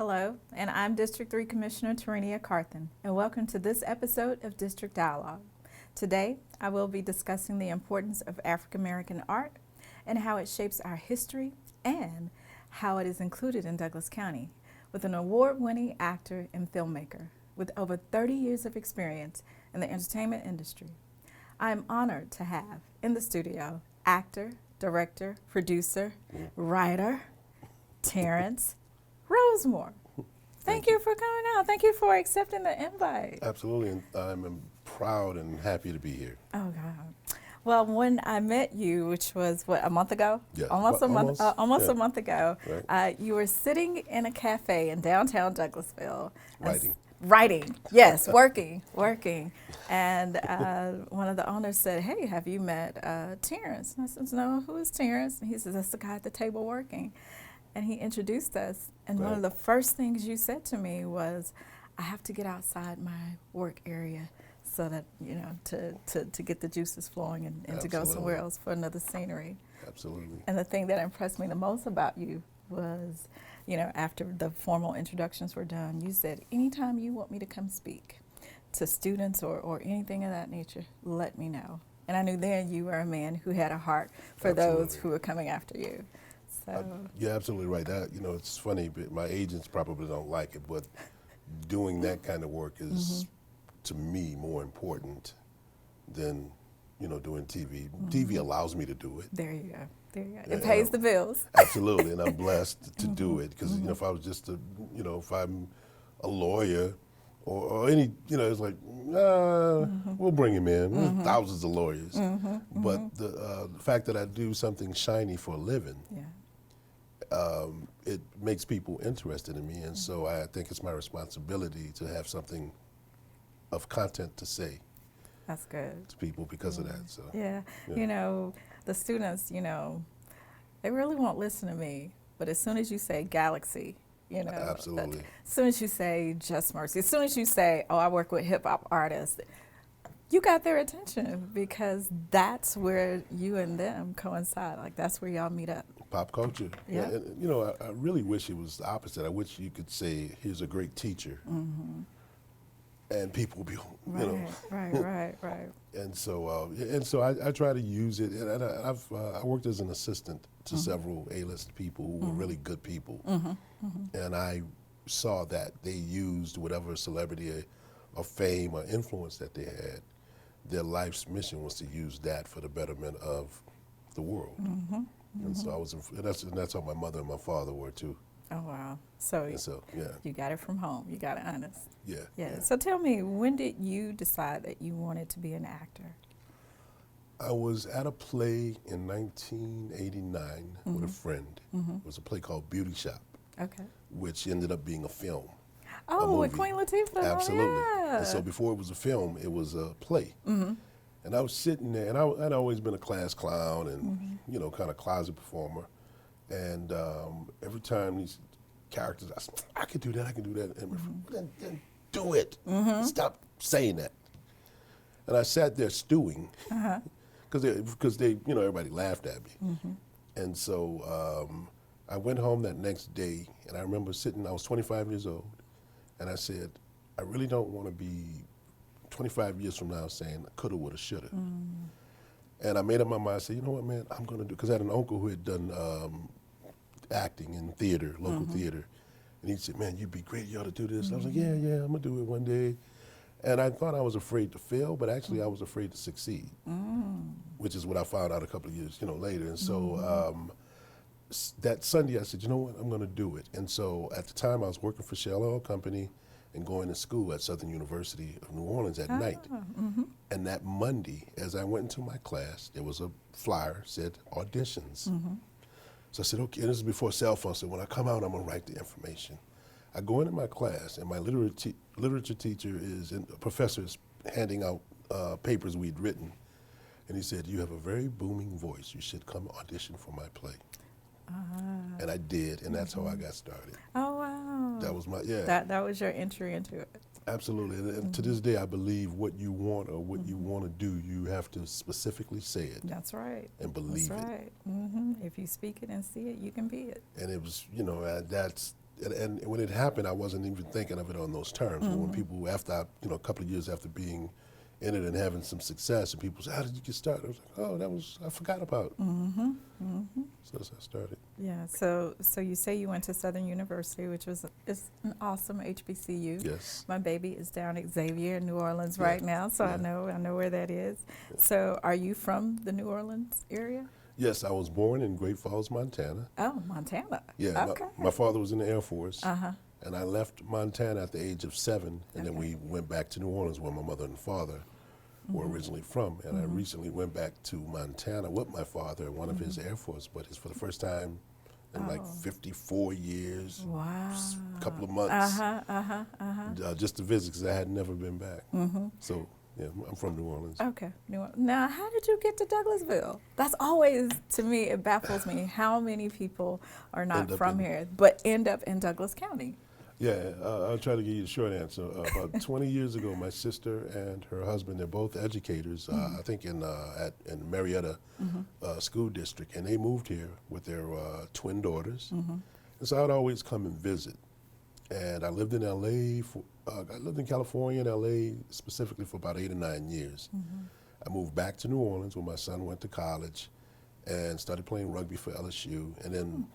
Hello, and I'm District 3 Commissioner Terenia Carthen, and welcome to this episode of District Dialogue. Today, I will be discussing the importance of African American art and how it shapes our history and how it is included in Douglas County with an award-winning actor and filmmaker with over 30 years of experience in the entertainment industry. I am honored to have in the studio actor, director, producer, writer, Terrence Rosemore. Thank you for coming out. Thank you for accepting the invite. Absolutely, and I'm proud and happy to be here. Oh God. Well, when I met you, which was what, a month ago? Yeah, Almost a month. Almost yeah. a month ago. Right. You were sitting in a cafe in downtown Douglasville. Writing. Yes, working. And one of the owners said, "Hey, have you met Terrence?" And I said, "No, who is Terrence?" And he says, "That's the guy at the table working." And he introduced us. And one of the first things you said to me was, "I have to get outside my work area so that, you know, to get the juices flowing and to go somewhere else for another scenery." Absolutely. And the thing that impressed me the most about you was, you know, after the formal introductions were done, you said, "Anytime you want me to come speak to students or anything of that nature, let me know." And I knew then you were a man who had a heart for those who were coming after you. So You're absolutely right. That, you know, it's funny, but my agents probably don't like it, but doing that kind of work is, to me, more important than, you know, doing TV. TV allows me to do it. there you go. It pays the bills. Absolutely, and I'm blessed to do it because, you know, if I was just a, you know, if I'm a lawyer or any, you know, it's like, we'll bring him in. There's thousands of lawyers. But the fact that I do something shiny for a living, it makes people interested in me, and so I think it's my responsibility to have something of content to say That's good. to people because of that. So Yeah. You know, the students, you know, they really won't listen to me, but as soon as you say Galaxy, you know, Absolutely. as soon as you say Just Mercy, as soon as you say, "Oh, I work with hip hop artists," you got their attention because that's where you and them coincide. Like that's where y'all meet up. pop culture. Yeah. And, you know, I really wish it was the opposite. I wish you could say, "Here's a great teacher," and people would be, you know. Right. And so I try to use it, and I worked as an assistant to several A-list people who were really good people, and I saw that they used whatever celebrity or fame or influence that they had. Their life's mission was to use that for the betterment of the world, and so that's how my mother and my father were too. Oh wow. So, And so yeah, you got it from home. You got it honest. yeah. So tell me, when did you decide that you wanted to be an actor? I was at a play in 1989 with a friend. It was a play called Beauty Shop, Okay. which ended up being a film. Oh, with movie. Queen Latifah. Absolutely. Oh, yeah. And so before it was a film, it was a play. And I was sitting there, and I'd always been a class clown and, you know, kind of closet performer. And every time these characters, I said, I could do that. And my friend, then do it. Stop saying that. And I sat there stewing because they, you know, everybody laughed at me. And so I went home that next day, and I remember sitting, I was 25 years old, and I said, I really don't want to be 25 years from now saying coulda, woulda, shoulda. And I made up my mind, I said, you know what, man, I'm going to do, because I had an uncle who had done acting in theater, local theater. And he said, man, you'd be great, you ought to do this. I was like, yeah, I'm going to do it one day. And I thought I was afraid to fail, but actually I was afraid to succeed, which is what I found out a couple of years, you know, later. And so that Sunday I said, you know what, I'm going to do it. And so at the time I was working for Shell Oil Company and going to school at Southern University of New Orleans at night. And that Monday, as I went into my class, there was a flyer said auditions. So I said, okay, and this is before cell phones, so when I come out, I'm gonna write the information. I go into my class, and my literature teacher professor is handing out papers we'd written. And he said, you have a very booming voice. You should come audition for my play. And I did, and that's how I got started. Oh wow. That was my, That was your entry into it. Absolutely, and to this day, I believe what you want or what you want to do, you have to specifically say it. That's right. And believe That's it. right. If you speak it and see it, you can be it. And it was, you know, and when it happened, I wasn't even thinking of it on those terms. But when people, a couple of years after being in it and having some success, and people say, "How did you get started?" I was like, "Oh, I forgot about it." So that's how I started. Yeah. So you say you went to Southern University, which is an awesome HBCU. Yes. My baby is down at Xavier in New Orleans Yeah. right now, so Yeah. I know where that is. So are you from the New Orleans area? Yes, I was born in Great Falls, Montana. Oh, Montana. Yeah, Okay. my father was in the Air Force, Uh-huh. and I left Montana at the age of 7, and then we went back to New Orleans, where my mother and father were originally from. And I recently went back to Montana with my father in one of his Air Force buddies for the first time in like 54 years, Wow. a couple of months, Uh-huh. just to visit because I had never been back. So, yeah, I'm from New Orleans. Okay. Now, how did you get to Douglasville? That's always, to me, it baffles me how many people are not End up from in- here, but end up in Douglas County. Yeah, I'll try to give you a short answer. About 20 years ago, my sister and her husband, they're both educators, I think in Marietta School District, and they moved here with their twin daughters. And so I'd always come and visit. And I lived in LA, I lived in California and LA specifically for about 8 or 9 years. I moved back to New Orleans where my son went to college and started playing rugby for LSU. And then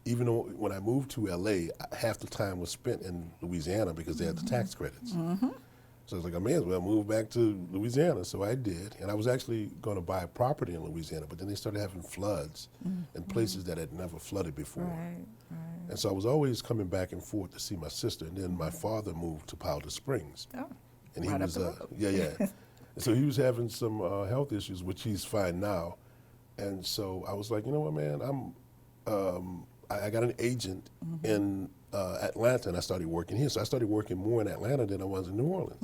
even though when I moved to LA, half the time was spent in Louisiana because they had the tax credits. So I was like, I may as well move back to Louisiana. So I did. And I was actually going to buy a property in Louisiana, but then they started having floods in places that had never flooded before. Right. And so I was always coming back and forth to see my sister. And then my father moved to Powder Springs. Oh, And he right up was, the road. yeah. So he was having some health issues, which he's fine now. And so I was like, you know what, man, I got an agent in Atlanta, and I started working here. So I started working more in Atlanta than I was in New Orleans.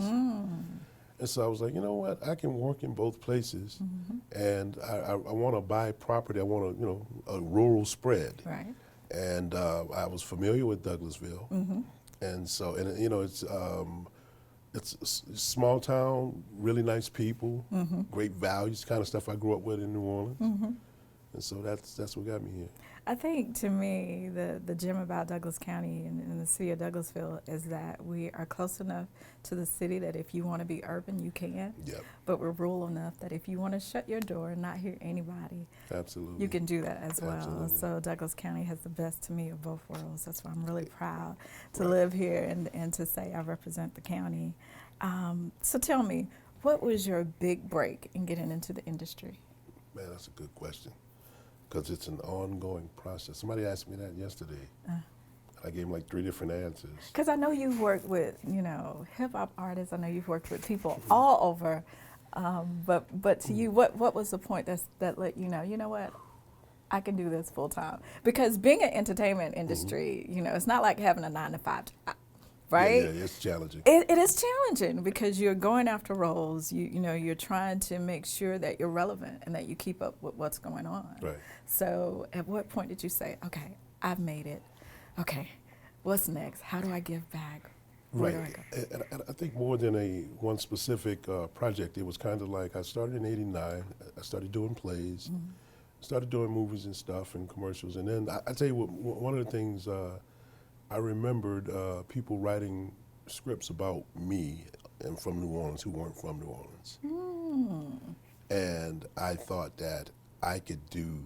And so I was like, you know what, I can work in both places, and I want to buy property. I want a rural spread. Right. And I was familiar with Douglasville, and so it's a small town, really nice people, great values, kind of stuff I grew up with in New Orleans, and so that's what got me here. I think, to me, the gem about Douglas County and the city of Douglasville is that we are close enough to the city that if you want to be urban, you can. Yep, But we're rural enough that if you want to shut your door and not hear anybody, absolutely. you can do that as well. Absolutely. So Douglas County has the best, to me, of both worlds. That's why I'm really proud to Right. live here and to say I represent the county. So tell me, what was your big break in getting into the industry? Man, that's a good question, because it's an ongoing process. Somebody asked me that yesterday. I gave them like 3 different answers. Because I know you've worked with, hip hop artists. I know you've worked with people all over. But to you, what was the point that let you know what, I can do this full time? Because being an entertainment industry, it's not like having a 9-to-5 job, right? Yeah, it's challenging. It is challenging because you're going after roles. You're trying to make sure that you're relevant and that you keep up with what's going on. Right. So at what point did you say, okay, I've made it. Okay, what's next? How do I give back? Where do I go? And I think more than one specific project, it was kind of like I started in '89. I started doing plays, started doing movies and stuff and commercials. And then I tell you what, one of the things I remembered people writing scripts about me and from New Orleans who weren't from New Orleans. And I thought that I could do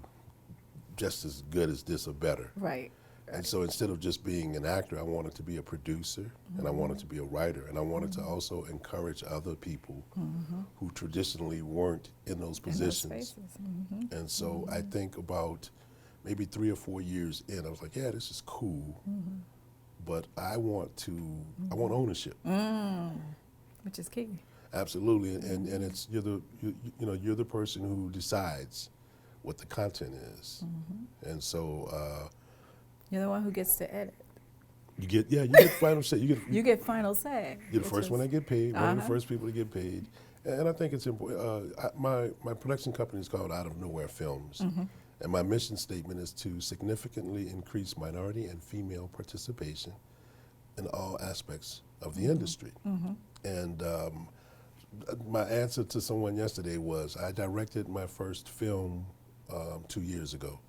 just as good as this or better. Right. And so instead of just being an actor, I wanted to be a producer, and I wanted to be a writer, and I wanted to also encourage other people who traditionally weren't in those In those positions. spaces. And so I think about maybe 3 or 4 years in, I was like, yeah, this is cool, but I want ownership. Which is key. Absolutely, and it's you're the person who decides what the content is, and so. You're the one who gets to edit. You get final say. You get final say. You're the first one that get paid. One of the Uh-huh. first people to get paid, and I think it's important. My production company is called Out of Nowhere Films, and my mission statement is to significantly increase minority and female participation in all aspects of the industry. And my answer to someone yesterday was I directed my first film 2 years ago.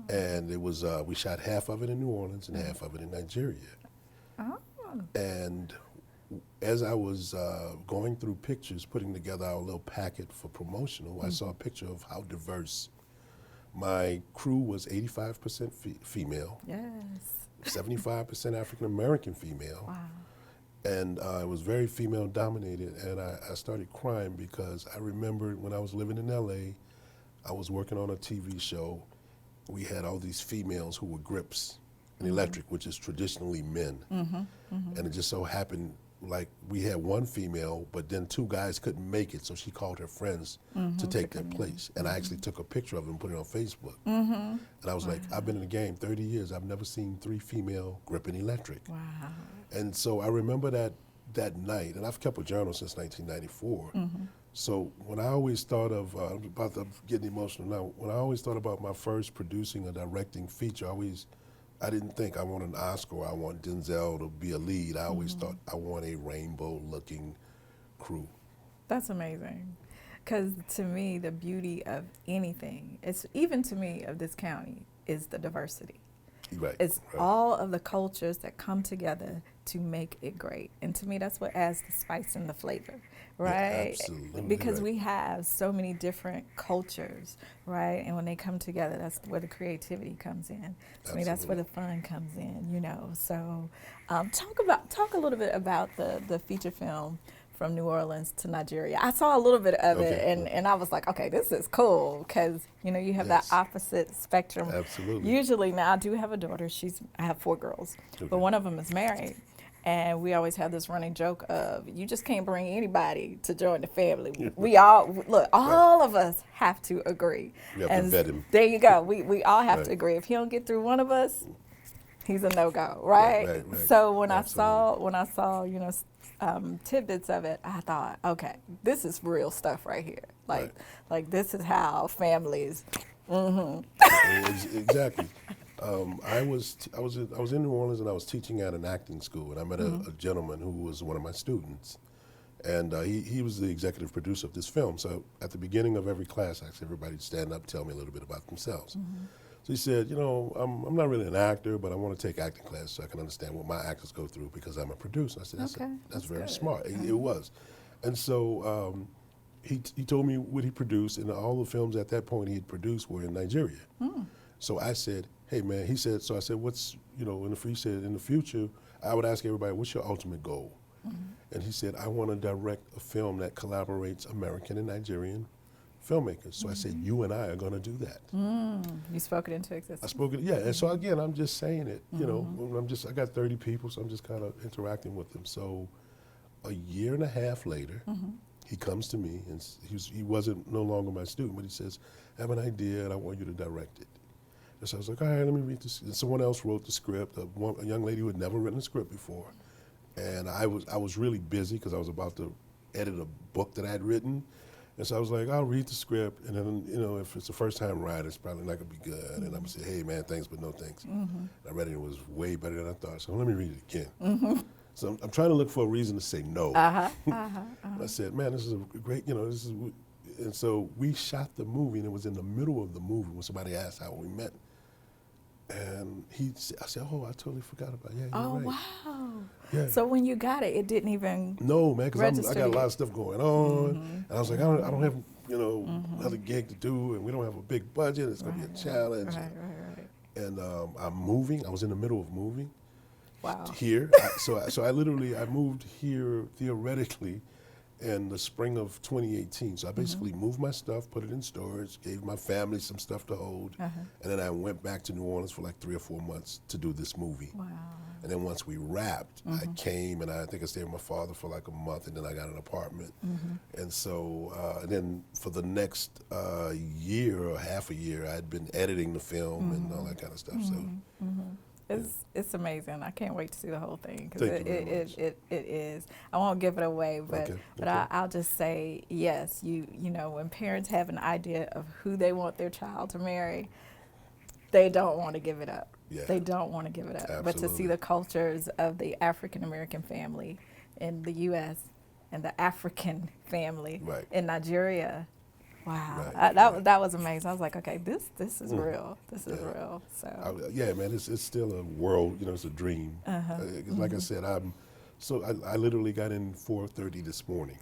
And it was we shot half of it in New Orleans and half of it in Nigeria. Oh. And as I was going through pictures, putting together our little packet for promotional, I saw a picture of how diverse. My crew was 85% female, Yes. 75% African American female, Wow. and it was very female dominated. And I started crying because I remembered when I was living in LA, I was working on a TV show. We had all these females who were grips in electric, which is traditionally men. And it just so happened like we had one female, but then two guys couldn't make it, so she called her friends to take their place. And I actually took a picture of it and put it on Facebook. And I was like, I've been in the game 30 years. I've never seen 3 female gripping electric. Wow. And so I remember that night, and I've kept a journal since 1994. So when I always thought of, I'm about to get emotional now, when I always thought about my first producing or directing feature, I didn't think I want an Oscar or I want Denzel to be a lead. I always thought I want a rainbow-looking crew. That's amazing. Because to me, the beauty of anything, it's even to me of this county, is the diversity. Right. It's right. all of the cultures that come together to make it great. And to me, that's what adds the spice and the flavor, right? absolutely Because right. we have so many different cultures, right? And when they come together, that's where the creativity comes in. To me, that's where the fun comes in, you know. So talk a little bit about the feature film from New Orleans to Nigeria. I saw a little bit of it, and I was like, okay, this is cool, because you know you have Yes. that opposite spectrum. Absolutely. Usually, now I do have a daughter. I have 4 girls, Okay. but one of them is married, and we always have this running joke of you just can't bring anybody to join the family. We all look, all of us have to agree. You have to And vet him. there you go. We all have Right. to agree. If he don't get through one of us, he's a no-go, right? Right. So when Absolutely. I saw you know tidbits of it, I thought, okay, this is real stuff right here. Like this is how families. Exactly. I was in New Orleans and I was teaching at an acting school, and I met a gentleman who was one of my students, and he was the executive producer of this film. So at the beginning of every class, I asked everybody to stand up, tell me a little bit about themselves. So he said, you know, I'm not really an actor, but I want to take acting classes so I can understand what my actors go through because I'm a producer. I said, that's very good. smart. It was. And so he told me what he produced, and all the films at that point he had produced were in Nigeria. So I said, hey man, he said, so I said, what's, you know, he said, in the future, I would ask everybody, what's your ultimate goal? And he said, I want to direct a film that collaborates American and Nigerian filmmakers. So I said, you and I are going to do that. You spoke it into existence. I spoke it, yeah. And so again, I'm just saying it, you know, I got 30 people, so I'm just kind of interacting with them. So a year and a half later, he comes to me, and he wasn't no longer my student, but he says, I have an idea and I want you to direct it. And so I was like, all right, let me read this. And someone else wrote the script, a young lady who had never written a script before. And I was really busy because I was about to edit a book that I had written. And so I was like, I'll read the script, and then, you know, if it's the first time write, it's probably not going to be good. And I'm going to say, hey, man, thanks, but no thanks. And I read it, and it was way better than I thought. So let me read it again. So I'm trying to look for a reason to say no. And I said, man, this is a great, you know, this is, and so we shot the movie, and it was in the middle of the movie when somebody asked how we met. And I said, oh, I totally forgot about it. Yeah, you're right. Wow. Yeah. So when you got it, it didn't even. No, man, because I register got a lot you. of stuff going on. And I was like, I don't have, you know, another gig to do, and we don't have a big budget. It's going to be a challenge. Right. And I'm moving. I was in the middle of moving Wow. here. So I moved here theoretically in the spring of 2018. So I basically moved my stuff, put it in storage, gave my family some stuff to hold, and then I went back to New Orleans for like 3 or 4 months to do this movie. Wow. And then once we wrapped, I came, and I think I stayed with my father for like a month, and then I got an apartment. And so, and then for the next year or half a year, I'd been editing the film and all that kind of stuff. So. It's amazing. I can't wait to see the whole thing because Thank you very much. it is. I won't give it away, but Okay. I'll just say yes. You know, when parents have an idea of who they want their child to marry, they don't want to give it up. Yeah. They don't want to give it up. But to see Absolutely. the cultures of the African American family in the U.S. and the African family Right. in Nigeria, Wow, Right, that right. that was amazing. I was like, okay, this is Mm. real. This is Yeah. real. So, Yeah, man, it's still a world. You know, it's a dream. 'Cause like I said, I literally got in 4:30 this morning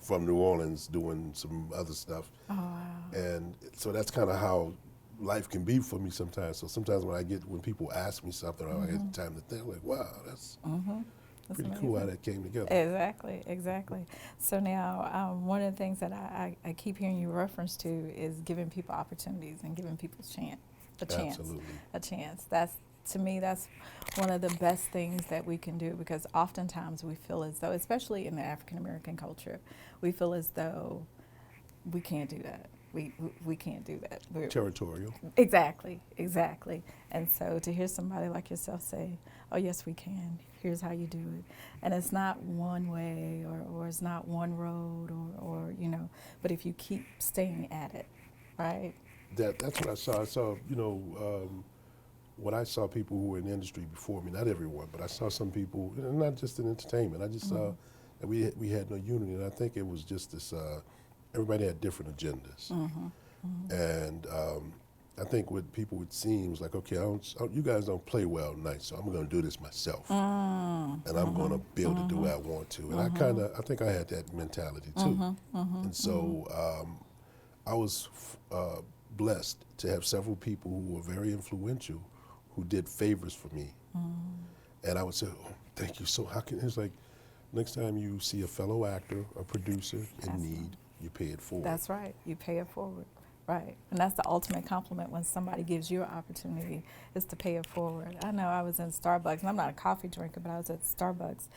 from New Orleans doing some other stuff, oh wow, and so that's kind of how life can be for me sometimes. So sometimes when people ask me something, or I get time to think, I'm like, wow, that's that's pretty amazing. cool how that came together. Exactly, exactly. So now, one of the things that I keep hearing you reference to is giving people opportunities and giving people a chance, Absolutely. a chance. That's, to me, that's one of the best things that we can do, because oftentimes we feel as though, especially in the African American culture, we feel as though we can't do that. We can't do that. Territorial. Exactly, exactly. And so to hear somebody like yourself say, oh, yes, we can, here's how you do it. And it's not one way, or it's not one road, or, but if you keep staying at it, right? That's what I saw. I saw, when I saw people who were in the industry before me, not everyone, but I saw some people, not just in entertainment. I just saw that we had no unity, and I think it was just this. Everybody had different agendas, and I think what people would see was like, okay, you guys don't play well tonight, so I'm going to do this myself, and I'm going to be able to do what I want to. And I think I had that mentality too, and so I was blessed to have several people who were very influential, who did favors for me, and I would say, oh, thank you. So it's like, next time you see a fellow actor, a producer in Absolutely. need, you pay it forward. That's right. You pay it forward. Right. And that's the ultimate compliment when somebody gives you an opportunity, is to pay it forward. I know I was in Starbucks, and I'm not a coffee drinker, but I was at Starbucks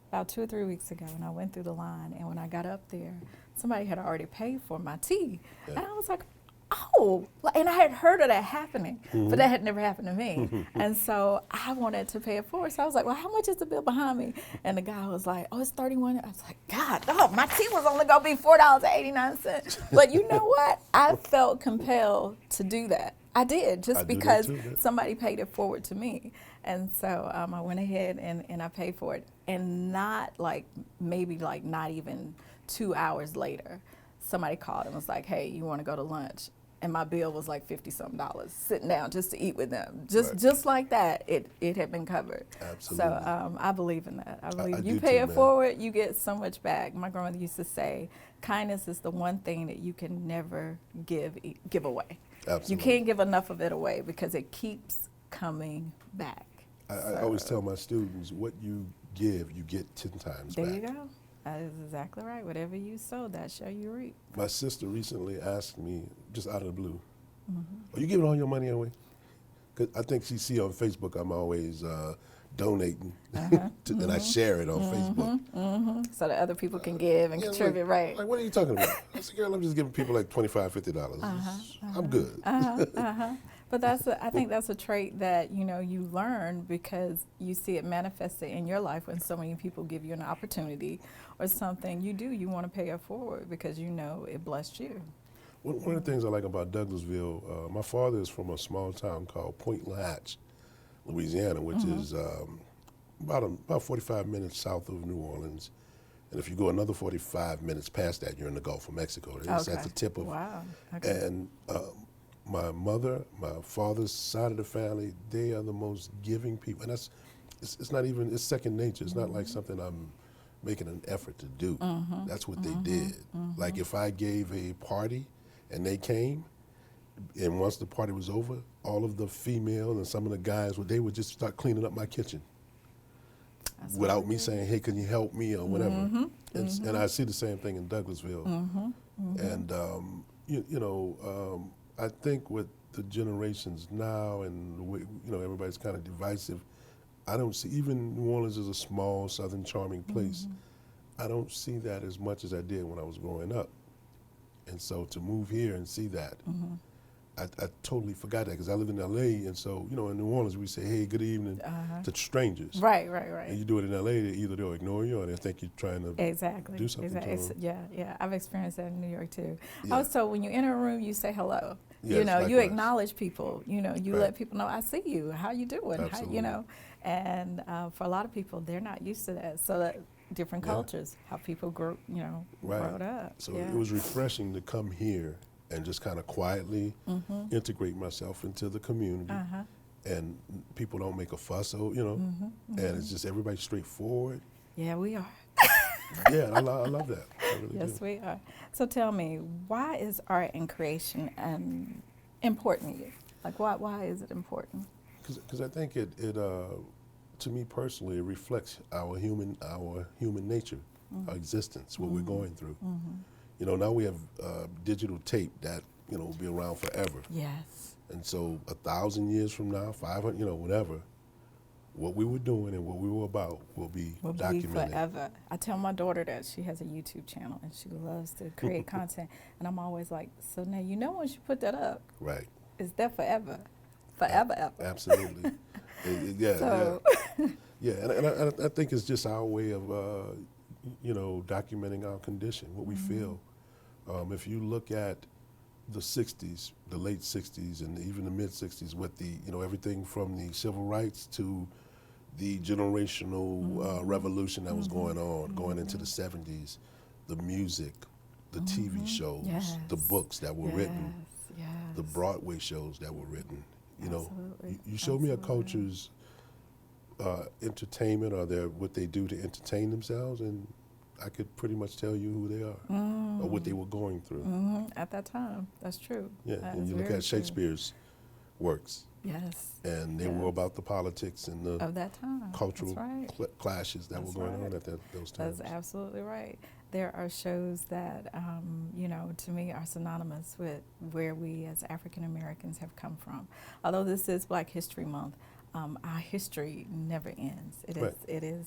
about 2 or 3 weeks ago, and I went through the line, and when I got up there, somebody had already paid for my tea. Yeah. And I was like, oh, and I had heard of that happening, but that had never happened to me. And so I wanted to pay it forward. So I was like, well, how much is the bill behind me? And the guy was like, oh, it's $31. I was like, God, oh, my tea was only going to be $4.89. But you know what? I felt compelled to do that. I did, just I do that because too, yeah. somebody paid it forward to me. And so I went ahead and I paid for it. And not not even 2 hours later, somebody called and was like, hey, you want to go to lunch? And my bill was like $50-something, sitting down just to eat with them. Right. Just like that, it had been covered. Absolutely. So I believe in that. I believe I you do pay too, it man. forward, you get so much back. My grandmother used to say, kindness is the one thing that you can never give away. Absolutely. You can't give enough of it away, because it keeps coming back. I always tell my students, what you give, you get 10 times There back. you go. That is exactly right. Whatever you sow, that shall you reap. My sister recently asked me, just out of the blue, are you giving all your money away? 'Cause I think she see on Facebook I'm always donating, and I share it on Facebook. So that other people can give and Yeah, contribute, right? Like, what are you talking about? I said, girl, I'm just giving people like $25, $50. I'm good. But I think that's a trait that you learn, because you see it manifested in your life when so many people give you an opportunity or something. You want to pay it forward, because it blessed you. One of the things I like about Douglasville, my father is from a small town called Point Lahatch, Louisiana, which is about 45 minutes south of New Orleans. And if you go another 45 minutes past that, you're in the Gulf of Mexico. It's at the tip of. Wow. Okay. And my father's side of the family, they are the most giving people. And it's not even, it's second nature. It's not like something I'm making an effort to do. That's what they did. Like if I gave a party and they came, and once the party was over, all of the female and some of the guys, they would just start cleaning up my kitchen. That's Without me saying, hey, can you help me or whatever. And I see the same thing in Douglasville. And, I think with the generations now and the way, everybody's kind of divisive, I don't see, even New Orleans is a small, southern, charming place. I don't see that as much as I did when I was growing up. And so to move here and see that, I totally forgot that, because I live in L.A., and so, in New Orleans, we say, hey, good evening to strangers. Right. And you do it in L.A., either they'll ignore you or they'll think you're trying to Exactly. do something to them. Yeah. I've experienced that in New York too. Yeah. I was told when you enter a room, you say hello. Yes, you likewise. acknowledge people. You Right. let people know, I see you. How you doing? Absolutely. And for a lot of people, they're not used to that. So different Yeah. cultures, how people grew, Right. growed up. So yeah. it was refreshing to come here and just kind of quietly integrate myself into the community. Uh-huh. And people don't make a fuss, and it's just everybody straightforward. Yeah, we are. Yeah, I love that. I really Yes, do. we are. So tell me, why is art and creation important to you? Like, why is it important? Because I think it to me personally, it reflects our human nature, our existence, what we're going through. Now we have digital tape that will be around forever. Yes. And so 1,000 years from now, 500, whatever, what we were doing and what we were about will be Will be documented. forever. I tell my daughter that she has a YouTube channel and she loves to create content. And I'm always like, so now once you put that up, Right. it's there forever. Forever, ever. Absolutely. Yeah, So, yeah. And I think it's just our way of, documenting our condition, what we feel. If you look at the 60s, the late 60s, and even the mid 60s, with the, everything from the civil rights to the generational revolution that was going on, going into the 70s, the music, the TV shows, the Yes. books that were written, yes. the Broadway shows that were written. Absolutely. You showed me a Absolutely. culture's entertainment or what they do to entertain themselves, and I could pretty much tell you who they are or what they were going through. At that time, that's true. Yeah, That and is you look very at true. Shakespeare's works, Yes. and they were Yes. about the politics and the Of that time. cultural That's right. clashes that That's were going right. on at those times. That's absolutely right. There are shows that, to me are synonymous with where we as African Americans have come from. Although this is Black History Month, our history never ends. Right. It is,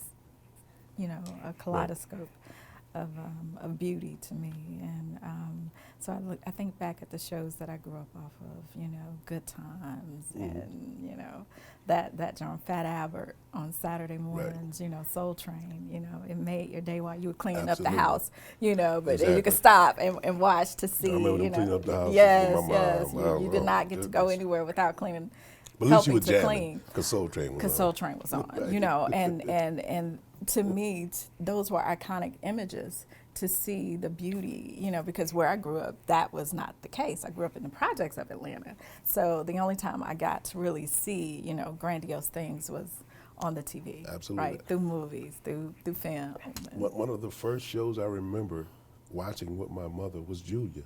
a kaleidoscope of beauty to me. And so I think back at the shows that I grew up off of, Good Times and, that John Fat Albert on Saturday mornings, Soul Train, it made your day while you were cleaning Absolutely. up the house, but Exactly. you could stop and watch to see, I remember them cleaning up the house with yes, my yes. mom. You did Oh, not get to go goodness. anywhere without cleaning. But at least you helping were to jamming, clean. because Soul Train was Because on. Soul Train was on, Right. and to me, those were iconic images to see the beauty, because where I grew up, that was not the case. I grew up in the projects of Atlanta. So the only time I got to really see, grandiose things was on the TV. Absolutely. Right, through movies, through film. And- One of the first shows I remember watching with my mother was Julia.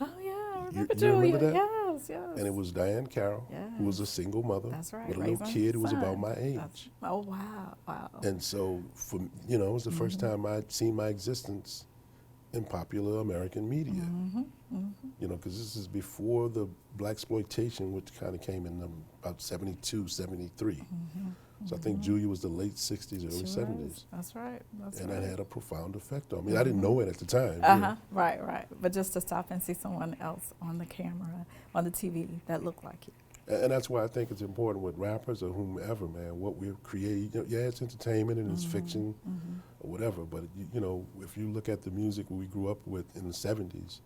oh, yeah, I You remember remember Julia. that? Yes, yes. And it was Diane Carroll, who was a single mother That's right. with a little raising kid who was son. about my age. Oh, wow, wow. And so, it was the first time I'd seen my existence in popular American media. Because this is before the blaxploitation, which kind of came in about 72, 73. So I think Julia was the late 60s, early She 70s. was. That's right. That's And right. that had a profound effect on me. I didn't know it at the time. Right. But just to stop and see someone else on the camera, on the TV that looked like you. And that's why I think it's important with rappers or whomever, man, what we create. Yeah, it's entertainment and it's fiction or whatever, but, if you look at the music we grew up with in the 70s,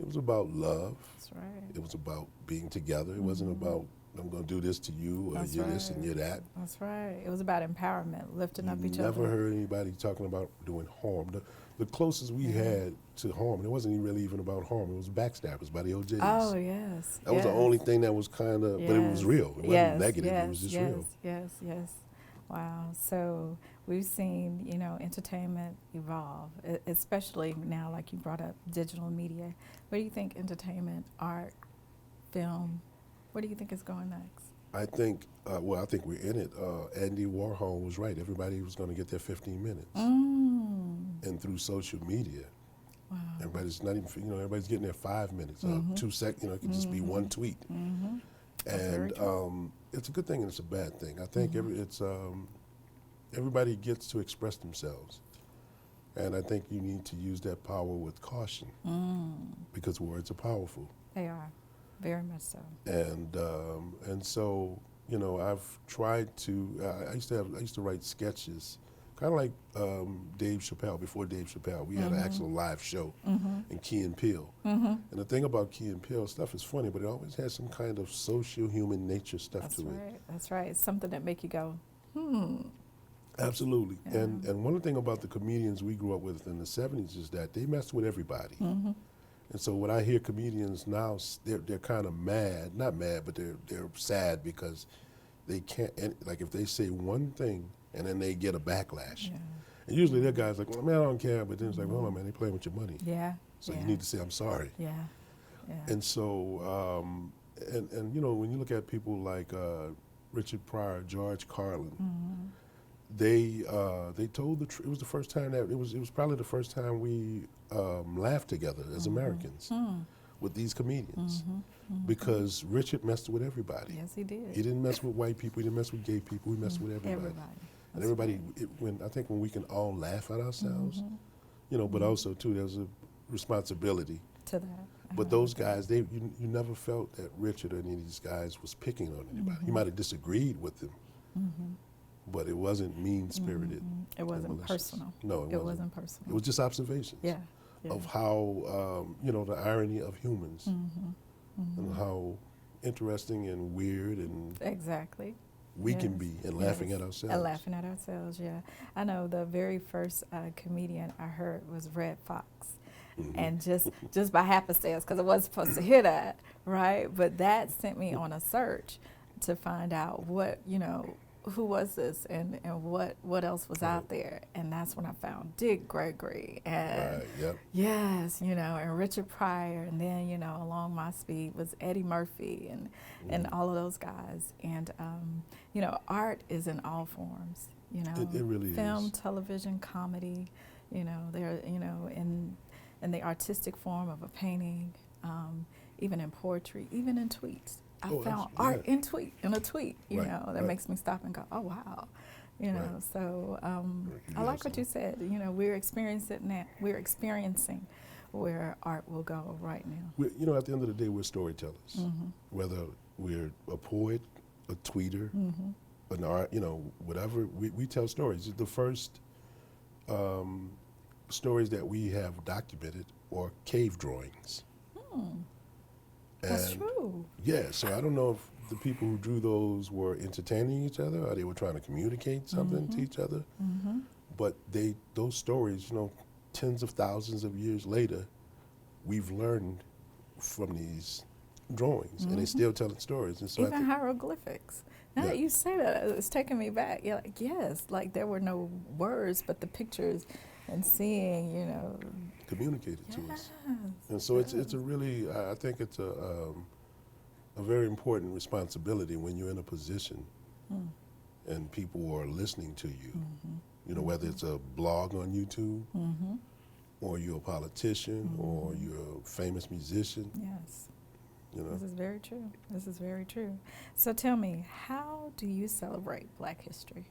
it was about love. That's right. It was about being together. It wasn't about, I'm going to do this to you or That's you're this and right. you're that. That's right. It was about empowerment, lifting up each Never other. heard anybody talking about doing harm. The closest we had to harm, it wasn't really even about harm. It was backstabbers by the OJs. Oh, yes. That was the only thing that was kind of, but it was real. It wasn't negative. It was just real. Yes. Wow. So we've seen, entertainment evolve, especially now, like you brought up, digital media. Where do you think entertainment, art, film, where do you think is going next? I think, I think we're in it. Andy Warhol was right. Everybody was going to get their 15 minutes. And through social media, Wow. everybody's not even, everybody's getting their 5 minutes, 2 seconds, it could just be one tweet. That's very And it's a good thing and it's a bad thing. I think everybody gets to express themselves. And I think you need to use that power with caution because words are powerful. They are, very much so. And so, I've tried to. I used to write sketches, kind of like Dave Chappelle. Before Dave Chappelle, we had an actual live show in Key and Peele. And the thing about Key and Peele stuff is funny, but it always has some kind of social human nature stuff That's to it. right. That's right. It's something that make you go, Absolutely. Yeah. And one thing about the comedians we grew up with in the 70s is that they messed with everybody. Mm-hmm. And so when I hear comedians now, they're kind of mad, not mad, but they're sad because they can't, like if they say one thing and then they get a backlash. Yeah. And usually they're guys like, well, man, I don't care. But then it's like, hold on, man, they playing with your money. Yeah. So yeah. you need to say, I'm sorry. Yeah. Yeah. And so, and you know, when you look at people like Richard Pryor, George Carlin, they told the truth. It was the first time that it was probably the first time we laughed together as Americans with these comedians because Richard messed with everybody. Yes, he did. He didn't mess with white people. He didn't mess with gay people. He messed with everybody. And That's everybody, right. I think when we can all laugh at ourselves, you know, but also too, there's a responsibility. To that. But those guys, you never felt that Richard or any of these guys was picking on anybody. He might have disagreed with them, but it wasn't mean-spirited. It wasn't malicious. personal. No, it wasn't. personal. It was just observations Yeah. Yeah. of how, you know, the irony of humans and how interesting and weird and Exactly. we can Yes, be and laughing yes. at ourselves. And laughing at ourselves, yeah. I know the very first comedian I heard was Red Fox. And just by happenstance, because I wasn't supposed to hear that, right? But that sent me on a search to find out what, you know, who was this and what else was out there. And that's when I found Dick Gregory and Right, yep. yes, you know, and Richard Pryor, and then, you know, along my speed was Eddie Murphy and all of those guys. And, you know, art is in all forms, you know. It really film, is. television, comedy, you know, they're, you know, in the artistic form of a painting, even in poetry, even in tweets. I Oh, found absolutely, art yeah. in a tweet, you Right, know, that right. makes me stop and go, oh, wow. You know, Right. so You I have like what some- you said. You know, we're experiencing where art will go right now. You know, at the end of the day, we're storytellers. Whether we're a poet, a tweeter, an art, you know, whatever, we tell stories. The first stories that we have documented are cave drawings. That's And, true. Yeah, so I don't know if the people who drew those were entertaining each other or they were trying to communicate something to each other. But those stories, you know, tens of thousands of years later, we've learned from these drawings, and they're still telling stories. And so I Even think, hieroglyphics. Now Yeah. that you say that, it's taking me back. You're like, yes, like there were no words, but the pictures and seeing, you know. communicated to us. Yes, And so it's a really, I think it's a very important responsibility when you're in a position and people are listening to you. You know, whether it's a blog on YouTube or you're a politician or you're a famous musician, yes. you know. This is very true. This is very true. So tell me, how do you celebrate Black History?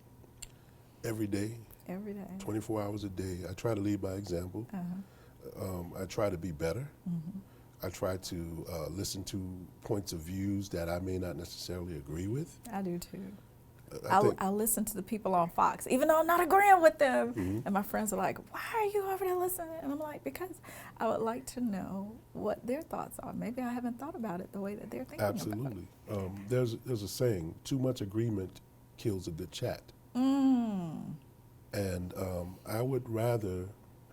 Every day, Every day. 24 hours a day, I try to lead by example. I try to be better. I try to listen to points of views that I may not necessarily agree with. I do too. I think, I listen to the people on Fox, even though I'm not agreeing with them. Mm-hmm. And my friends are like, why are you over there listening? And I'm like, because I would like to know what their thoughts are. Maybe I haven't thought about it the way that they're thinking about it. absolutely. There's a saying, too much agreement kills a good chat. And I would rather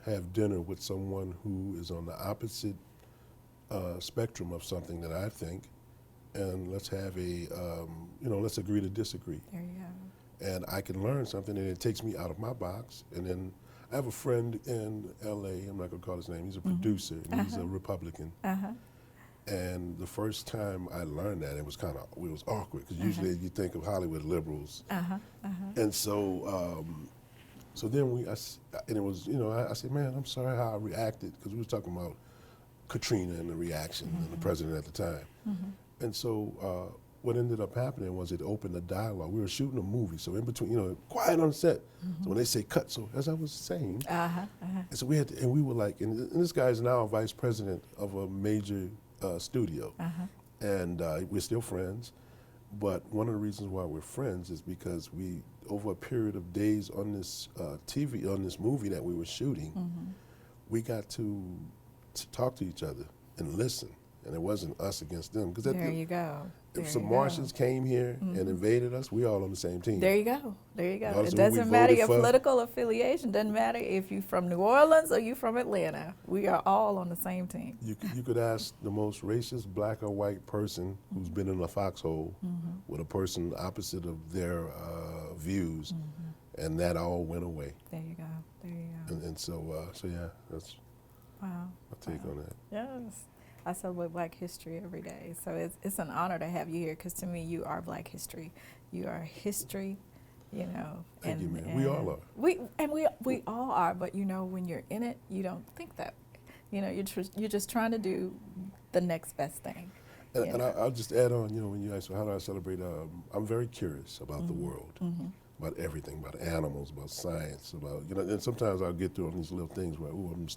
have dinner with someone who is on the opposite spectrum of something that I think, and let's have let's agree to disagree. There you go. And I can learn something, and it takes me out of my box. And then I have a friend in L.A., I'm not going to call his name, he's a producer, and he's a Republican. And the first time I learned that, it was awkward, because usually you think of Hollywood liberals. And so, so then and it was, I said, man, I'm sorry how I reacted, because we were talking about Katrina and the reaction and the president at the time. And so what ended up happening was it opened a dialogue. We were shooting a movie, so in between, quiet on set. So when they say cut, so as I was saying, and so we were like, and this guy is now a vice president of a major studio, and we're still friends. But one of the reasons why we're friends is because we, over a period of days on this on this movie that we were shooting, we got to talk to each other and listen. And it wasn't us against them. There you go. if some Martians came here and invaded us, we all on the same team. There you go. There you go. Regardless It of who we doesn't matter voted your for. political affiliation. Doesn't matter if you're from New Orleans or you from Atlanta. We are all on the same team. You could ask the most racist black or white person who's been in a foxhole with a person opposite of their views, and that all went away. There you go. There you go. And so yeah, that's Wow. my take on that. Yes. I celebrate Black History every day. So it's an honor to have you here because to me, you are Black history. You are history, you know. Thank you, man. We all are. We all are, but you know, when you're in it, you don't think that. You know, you're just trying to do the next best thing. And I'll just add on, you know, when you ask how do I celebrate, I'm very curious about the world, about everything, about animals, about science, about, you know, and sometimes I'll get through on these little things where, ooh, I'm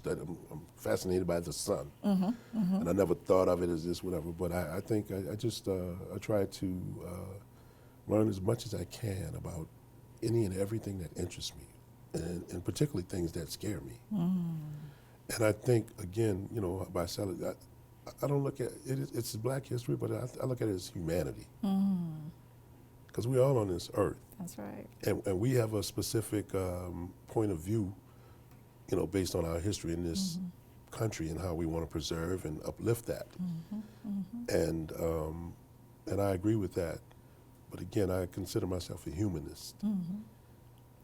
fascinated by the sun. And I never thought of it as this, whatever, but I think I just, I try to learn as much as I can about any and everything that interests me, and particularly things that scare me. And I think, again, you know, by celebrating, I don't look at it, it's Black history, but I look at it as humanity. Because we're all on this earth. That's right. And we have a specific point of view, you know, based on our history in this country and how we want to preserve and uplift that. And I agree with that. But again, I consider myself a humanist.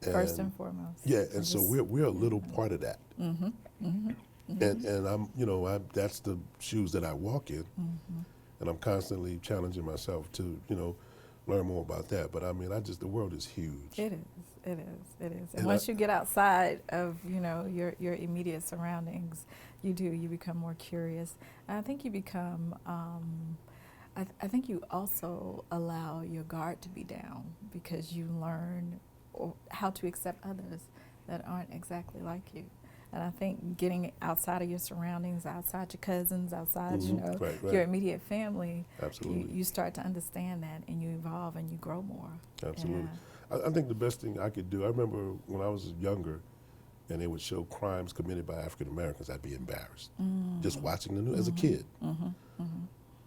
First and foremost. Yeah, and so we're a little part of that. And I'm, you know, that's the shoes that I walk in, and I'm constantly challenging myself to, you know, learn more about that. But I mean, the world is huge. It is. And once you get outside of, you know, your immediate surroundings, you become more curious. And I think you become, I think you also allow your guard to be down because you learn how to accept others that aren't exactly like you. And I think getting outside of your surroundings, outside your cousins, outside, you know, Right. your immediate family, Absolutely. you start to understand that and you evolve and you grow more. Absolutely. I think the best thing I could do, I remember when I was younger and they would show crimes committed by African Americans, I'd be embarrassed just watching the news as a kid.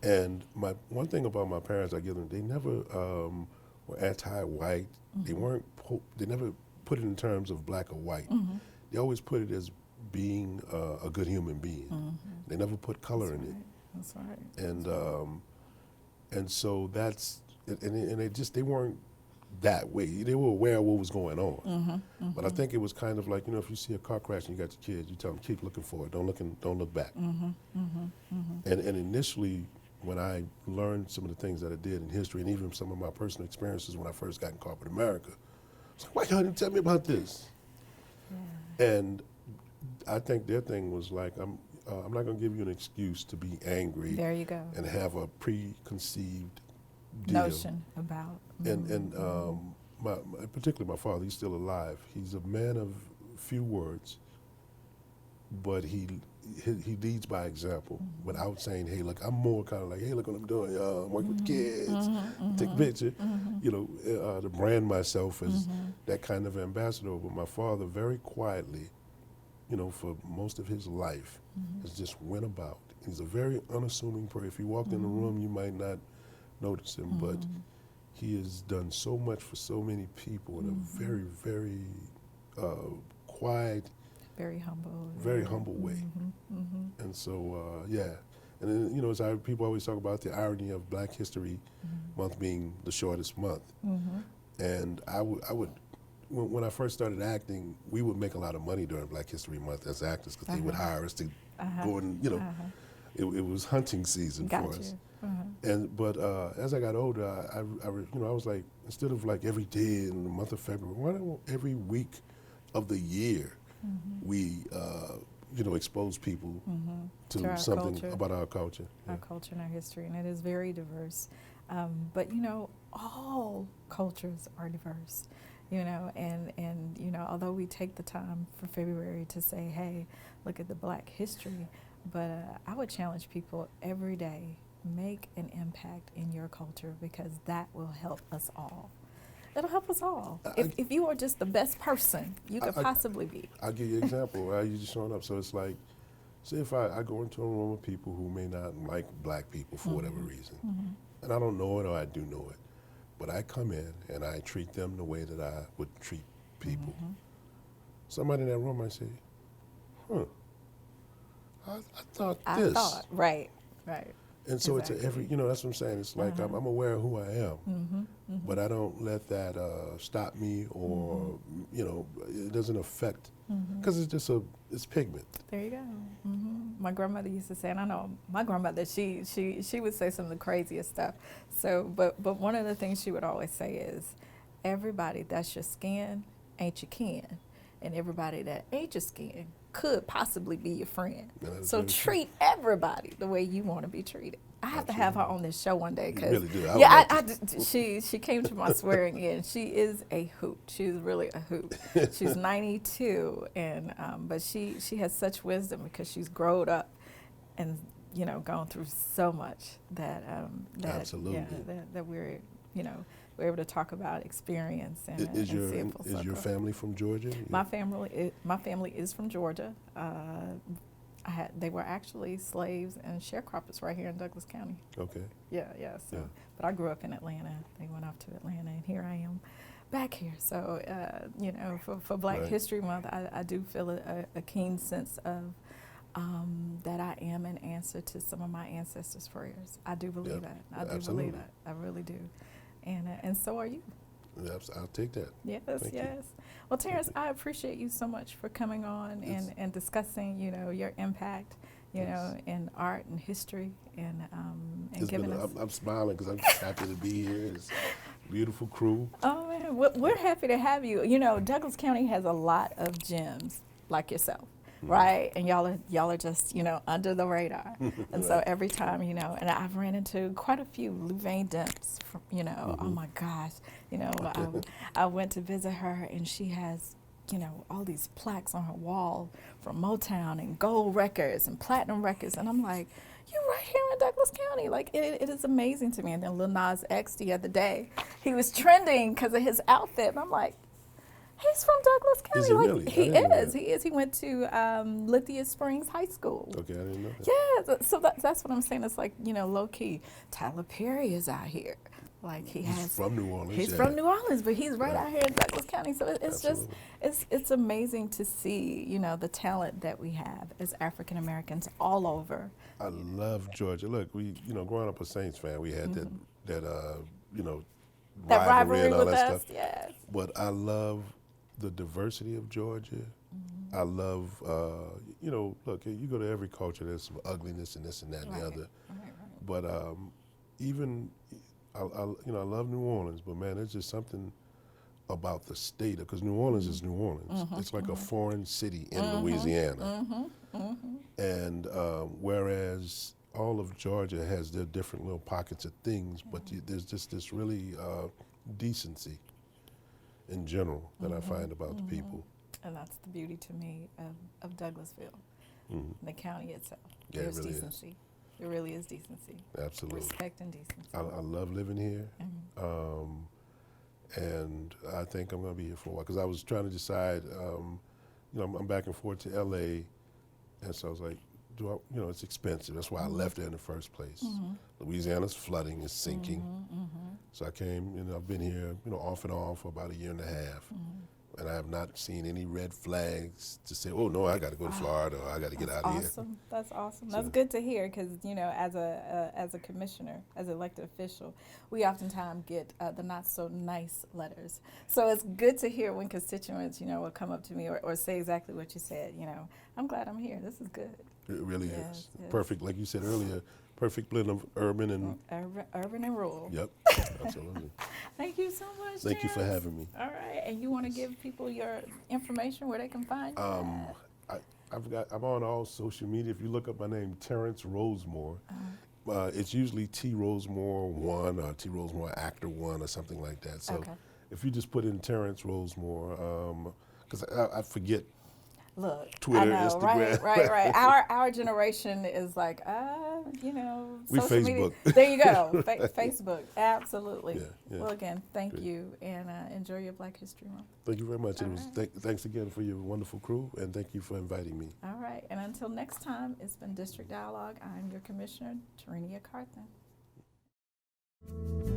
And one thing about my parents, I give them, they never were anti-white. They never put it in terms of black or white. They always put it as being a good human being. They never put color in it. That's right. And so they weren't that way. They were aware of what was going on. But I think it was kind of like, you know, if you see a car crash and you got your kids, you tell them, keep looking for it. Don't look back. And initially, when I learned some of the things that I did in history and even some of my personal experiences when I first got in corporate America, I was like, why y'all didn't tell me about this? And I think their thing was like, I'm not going to give you an excuse to be angry. There you go. And have a preconceived deal. Notion about. And particularly my father, he's still alive. He's a man of few words, but he leads by example without saying, hey, look, I'm more kind of like, hey, look what I'm doing. I'm working with kids, take a picture, you know, to brand myself as that kind of ambassador. But my father very quietly, you know, for most of his life, has just went about. He's a very unassuming person. If you walked in the room, you might not notice him, but he has done so much for so many people in a very, very quiet, very humble way. And so, yeah. And then, you know, people always talk about the irony of Black History Month being the shortest month. And I would, when I first started acting, we would make a lot of money during Black History Month as actors because they would hire us to go and, you know, it was hunting season for us. But as I got older, I was like, instead of like every day in the month of February, why don't every week of the year we, you know, expose people to something culture. About our culture. Our culture and our history, and it is very diverse. But, you know, all cultures are diverse, you know, and, you know, although we take the time for February to say, hey, look at the Black history, but I would challenge people every day, make an impact in your culture because that will help us all. It'll help us all. If you are just the best person you could possibly be. I'll give you an example. You just showing up. So it's like, say if I go into a room of people who may not like black people for whatever reason, and I don't know it or I do know it, but I come in and I treat them the way that I would treat people. Somebody in that room might say, huh, I thought I this. thought, right. And so it's Exactly. that's what I'm saying. It's like I'm aware of who I am, but I don't let that stop me or, it doesn't affect, because it's pigment. There you go. My grandmother used to say, and I know my grandmother, she would say some of the craziest stuff. So, but one of the things she would always say is, everybody that's your skin ain't your kin, and everybody that ain't your skin could possibly be your friend. Yeah, that's So very true. treat everybody the way you want to be treated. I have to have her on this show one day, You because really do. I would yeah, like she came to my swearing in. She is a hoot. She's really a hoot. She's 92, and but she has such wisdom because she's grown up and gone through so much that Absolutely. that we're we're able to talk about experience and Is and see it full your circle. family from Georgia? My family is from Georgia. They were actually slaves and sharecroppers right here in Douglas County. Okay. Yeah. So, Yeah. but I grew up in Atlanta. They went off to Atlanta, and here I am, back here. So, for Black Right. History Month, I do feel a keen sense of that I am an answer to some of my ancestors' prayers. I do believe Yeah, that. I do absolutely. believe that. I really do. And so are you. I'll take that. Yes, Thank you. yes. Well, Terrence, I appreciate you so much for coming on Yes. and discussing, your impact, Yes. in art and history, and It's giving us. I'm smiling because I'm just happy to be here. It's a beautiful crew. Oh man, we're happy to have you. Douglas County has a lot of gems like yourself, right? And y'all are just under the radar. And so every time and I've ran into quite a few Louvain Demps. Oh my gosh, I went to visit her, and she has all these plaques on her wall from Motown and gold records and platinum records, and I'm like, you right here in Douglas County. Like, it is amazing to me. And then Lil Nas X the other day, he was trending because of his outfit, and I'm like, he's from Douglas County. Is he like, really? I He didn't know is. that. He is. He went to Lithia Springs High School. Okay, I didn't know that. Yeah, so that's what I'm saying. It's like, low key. Tyler Perry is out here. Like, He's from New Orleans. He's yeah. from New Orleans, but he's right Right. out here in Douglas County. So it's just, Absolutely. it's amazing to see, the talent that we have as African Americans all over. I love Georgia. Look, we, growing up a Saints fan, we had that That rivalry and all with that us, stuff. yes. But I love the diversity of Georgia. I love, look, you go to every culture, there's some ugliness and this and that and the other. Right. But even, I love New Orleans, but man, there's just something about the state, because New Orleans is New Orleans. It's like a foreign city in Louisiana. And whereas all of Georgia has their different little pockets of things, but there's just this really decency in general that I find about the people. And that's the beauty to me of Douglasville, the county itself. Yeah, it There's really is. decency. There really is decency. Absolutely. Respect and decency. I love living here. And I think I'm going to be here for a while, because I was trying to decide, I'm back and forth to LA, and so I was like, it's expensive. That's why I left there in the first place. Louisiana's flooding, is sinking. So I came, I've been here, off and on for about a year and a half. And I have not seen any red flags to say, oh no, I got to go to Florida, or I got to get out of here. Awesome. That's awesome. So- That's good to hear, because as a commissioner, as an elected official, we oftentimes get the not so nice letters. So it's good to hear when constituents will come up to me or say exactly what you said. I'm glad I'm here. This is good. It really Yes, is. yes. Perfect, like you said earlier, perfect blend of urban and, Urban and rural. yep, absolutely. Thank you so much. Thank you for Terrence. having me. All right, and you want to give people your information where they can find you? I'm on all social media. If you look up my name, Terrence Rosemore, it's usually T Rosemore 1 or T Rosemore Actor 1 or something like that. So Okay. if you just put in Terrence Rosemore, because I forget. Look, Twitter, I know, Instagram. right. Our generation is like, We social media. Facebook. There you go, Facebook, absolutely. Yeah. Well, again, thank Great. you, and enjoy your Black History Month. Thank you very much. All It was right. thanks again for your wonderful crew, and thank you for inviting me. All right, and until next time, it's been District Dialogue. I'm your Commissioner, Tarenia Carthen. you.